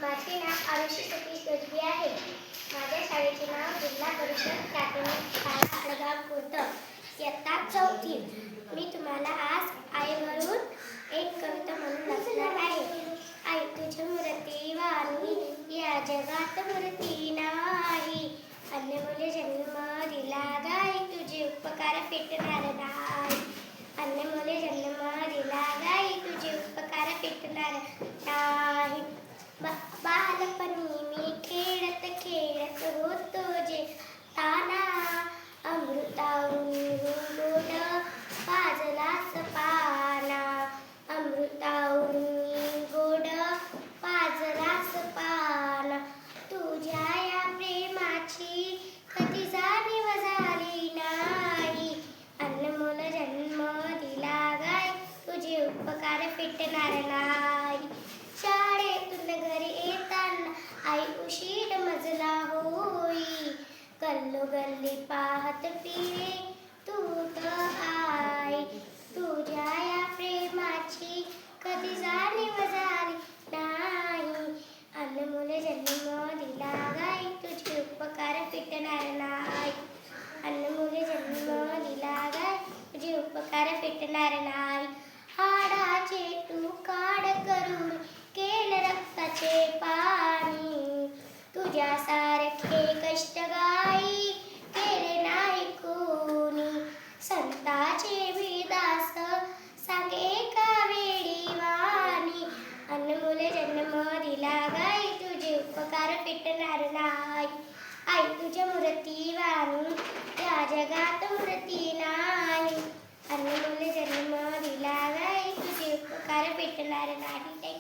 माझे नाव आरुषी सतीश गजबी आहे. माझ्या शाळेचे नाव जिल्हा परिषद प्राथमिक शाळा आडगाव खुर्द, इयत्ता 4थी. मी तुम्हाला आज आईवरून एक कविता म्हणून वाचणार आहे. आई तुझी मूर्ती वाणी या जगात मूर्ती नाही. अन्य मुले जन्म दिला गाई तुझे उपकार पेटणार नाही. अन्य मुले जन्म दिला गाई तुझे उपकार पेटणार नाही. बालपणी मी खेळत खेळत होतो जे ताना, अमृताहून गोड पाजलास पाना. अमृताहून गोड पाजलास पाना. तुझ्या या प्रेमाची कधी जाणीव झाली नाही. अनमोल जन्म दिला गाय तुझे उपकार पेटणार नाही. शाळेतून घरी येताना आई उशीर मजला होई. गल्लोगल्ली पाहत फिरे तू तर आई. तुझ्या या प्रेमाची कधी जाणीव झाली नाही. अनमोल जन्म दिला गाय तुझे उपकार पेटणार नाही. अनमोल जन्म दिला गाय तुझे उपकार पेटणार नाही. हाडाचे तू काढ करून केले रक्ताचे पाणी. तुझ्यासारखे कष्ट गाई केले नाही कोणी. संताचे विदास सांगे का वेडी वाणी. अनमोल जन्म दिला गाई तुझे उपकार पेटणार नाही. आई तुझ्या मूर्ती वाणी या जगात मूर्ती नाही. अनमोल जन्म दिला गाई तुझे उपकार पेटणार नाही.